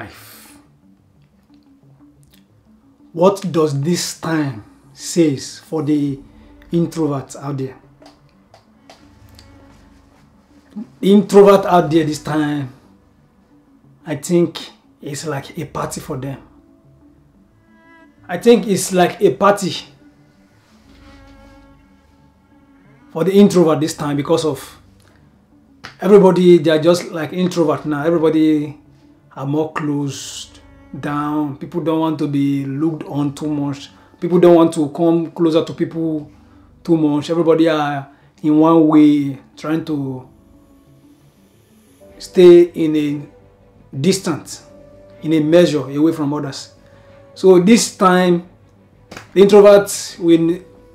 life. What does this time says for the introverts out there? The introvert out there this time, I think it's like a party for them. I think it's like a party for the introvert this time, because of everybody, they are just like introvert now. Everybody are more closed down. People don't want to be looked on too much. People don't want to come closer to people too much. Everybody are in one way trying to stay in a distance, in a measure away from others. So this time, the introverts,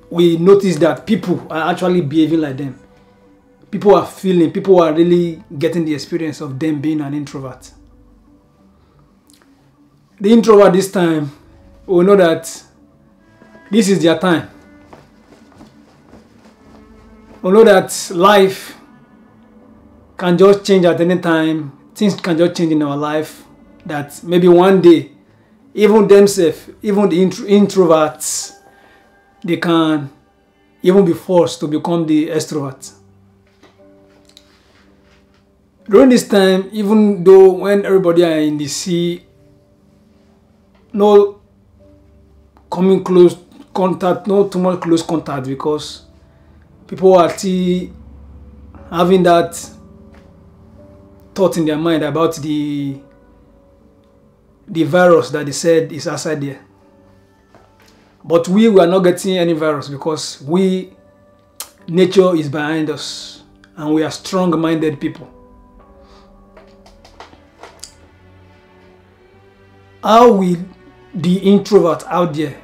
we notice that people are actually behaving like them. People are feeling, people are really getting the experience of them being an introvert. The introvert this time will know that this is their time. Will know that life can just change at any time. Things can just change in our life. That maybe one day, even themselves, even the introverts, they can even be forced to become the extroverts. During this time, even though when everybody are in the sea, no coming close contact, no too much close contact, because people are still having that thought in their mind about the virus that they said is outside there. But we are not getting any virus, because nature is behind us, and we are strong-minded people. How will the introvert out there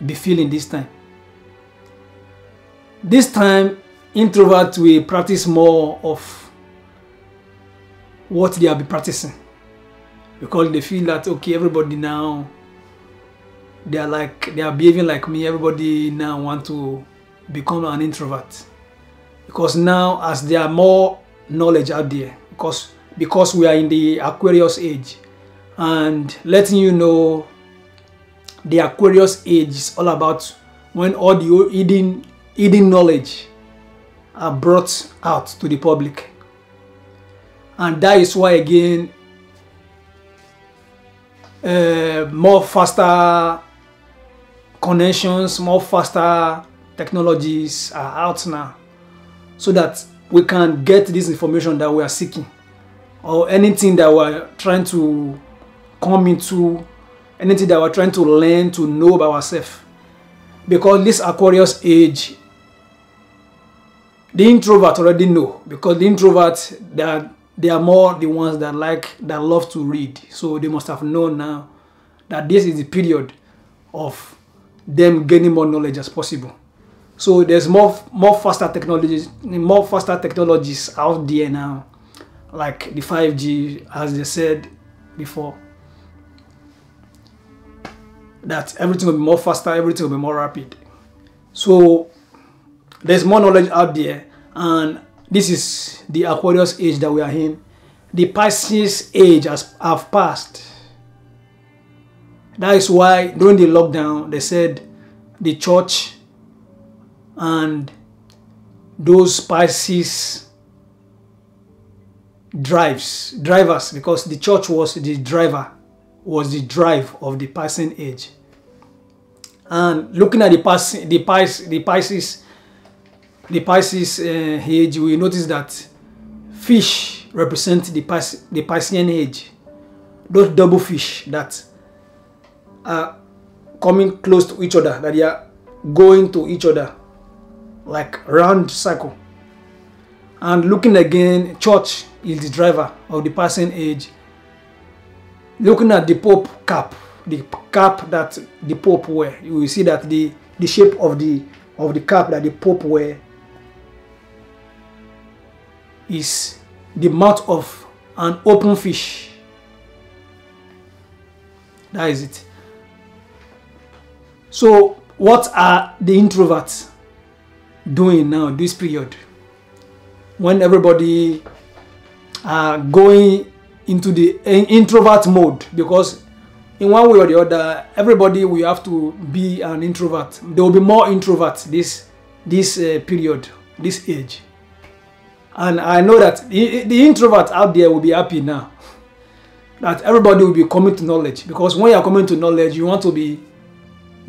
be feeling this time? This time, introverts will practice more of what they have been practicing, because they feel that, okay, everybody now, they are behaving like me. Everybody now want to become an introvert, because now, as there are more knowledge out there, because we are in the Aquarius age, and letting you know, the Aquarius age is all about when all the hidden knowledge are brought out to the public. And that is why, again, more faster connections, more faster technologies are out now, so that we can get this information that we are seeking, or anything that we're trying to come into, anything that we're trying to learn to know about ourselves. Because this Aquarius age, the introvert already know, because the introverts, they are more the ones that love to read. So they must have known now that this is the period of them gaining more knowledge as possible. So there's more faster technologies out there now, like the 5G, as they said before, that everything will be more faster, everything will be more rapid. So there's more knowledge out there, and this is the Aquarius age that we are in. The Pisces age have passed. That is why during the lockdown, they said the church and those Pisces drivers, because the church was the drive of the Pisces age. And looking at the Pisces age, we notice that fish represent the Piscean age. Those double fish that are coming close to each other, that they are going to each other like round circle. And looking again, church is the driver of the Piscean age. Looking at the Pope cap, the cap that the Pope wear, you will see that the shape of the cap that the Pope wear is the mouth of an open fish. That is it. So what are the introverts doing now this period, when everybody are going into the introvert mode, because in one way or the other, everybody will have to be an introvert. There will be more introverts this period, this age. And I know that the introvert out there will be happy now that everybody will be coming to knowledge, because when you are coming to knowledge, you want to be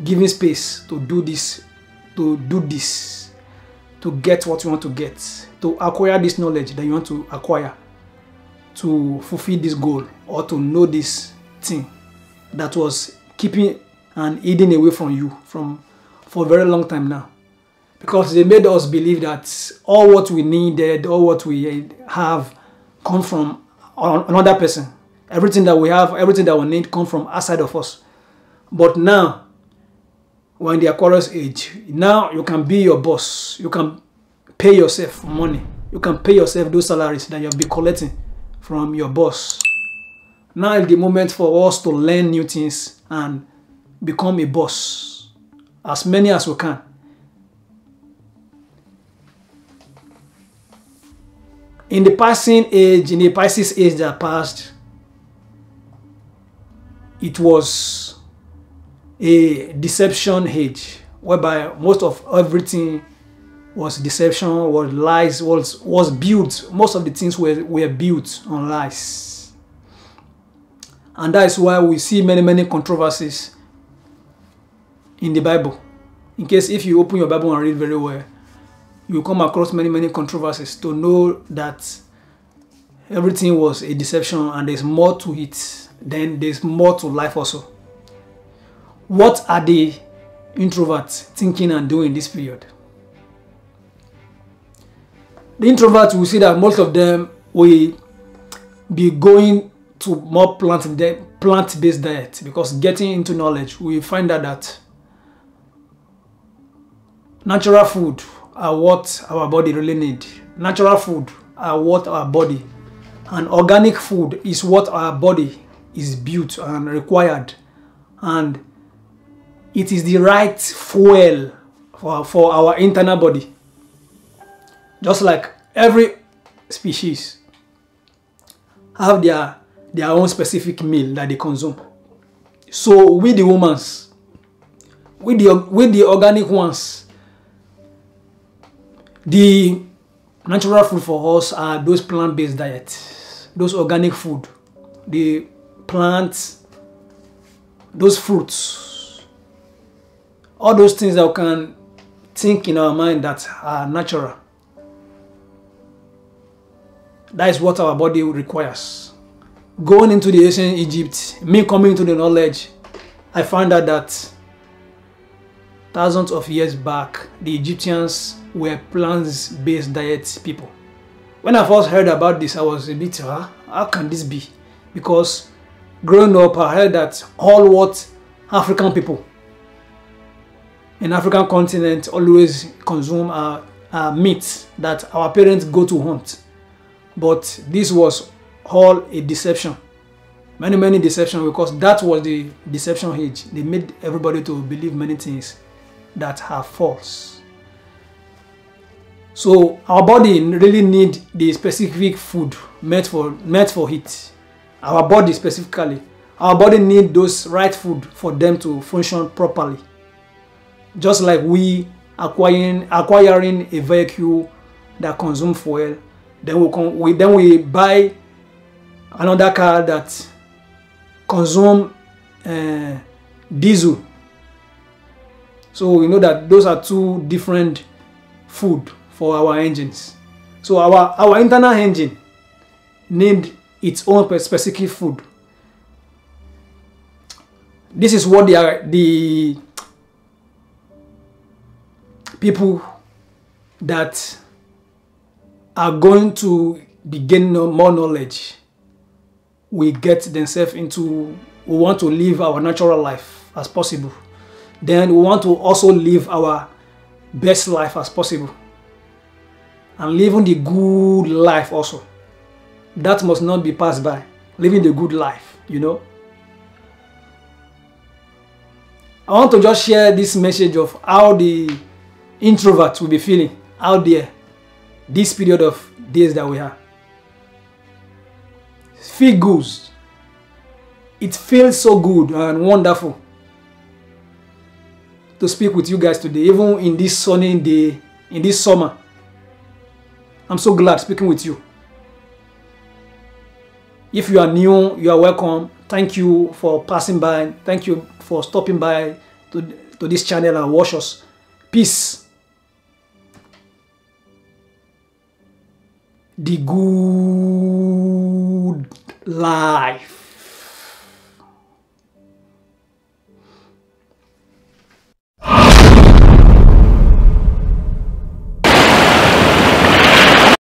giving space to do this, to get what you want to get, to acquire this knowledge that you want to acquire, to fulfill this goal, or to know this thing that was keeping and hidden away from you for a very long time now. Because they made us believe that all what we needed, all what we have, come from another person. Everything that we have, everything that we need, come from outside of us. But now, we're in the Aquarius age. Now you can be your boss. You can pay yourself money. You can pay yourself those salaries that you'll be collecting from your boss. Now is the moment for us to learn new things and become a boss, as many as we can. In the passing age, in the Pisces age that passed, it was a deception age, whereby most of everything was deception, was lies, was built. Most of the things were built on lies. And that is why we see many controversies in the Bible. In case if you open your Bible and read very well, you come across many controversies to know that everything was a deception and there's more to it. Then there's more to life also. What are the introverts thinking and doing this period? The introverts, will see that most of them will be going to more plant-based diet, because getting into knowledge, we find out that natural food are what our body really need. Natural food are what our body, and organic food is what our body is built and required, and it is the right fuel for our internal body. Just like every species have their own specific meal that they consume. So with the humans, with the organic ones, the natural food for us are those plant-based diets, those organic food, the plants, those fruits, all those things that we can think in our mind that are natural. That is what our body requires. Going into the ancient Egypt, me coming to the knowledge, I found out that thousands of years back, the Egyptians were plant-based diet people. When I first heard about this, I was a bit, how can this be? Because growing up, I heard that all what African people in African continent always consume are meat that our parents go to hunt. But this was all a deception. Many deception, because that was the deception age. They made everybody to believe many things that are false. So our body really need the specific food meant for it. Our body specifically, our body need those right food for them to function properly. Just like we acquiring a vehicle that consumes fuel, then we buy another car that consumes diesel. So we know that those are two different food for our engines. So our internal engine need its own specific food. This is what the people that are going to be gaining more knowledge, we get themselves into, we want to live our natural life as possible. Then we want to also live our best life as possible. And living the good life also. That must not be passed by. Living the good life, you know. I want to just share this message of how the introverts will be feeling out there this period of days that we have. feel good. It feels so good and wonderful to speak with you guys today, even in this sunny day, in this summer. I'm so glad speaking with you. If you are new, you are welcome. Thank you for passing by. Thank you for stopping by to this channel and watch us. Peace. The good life.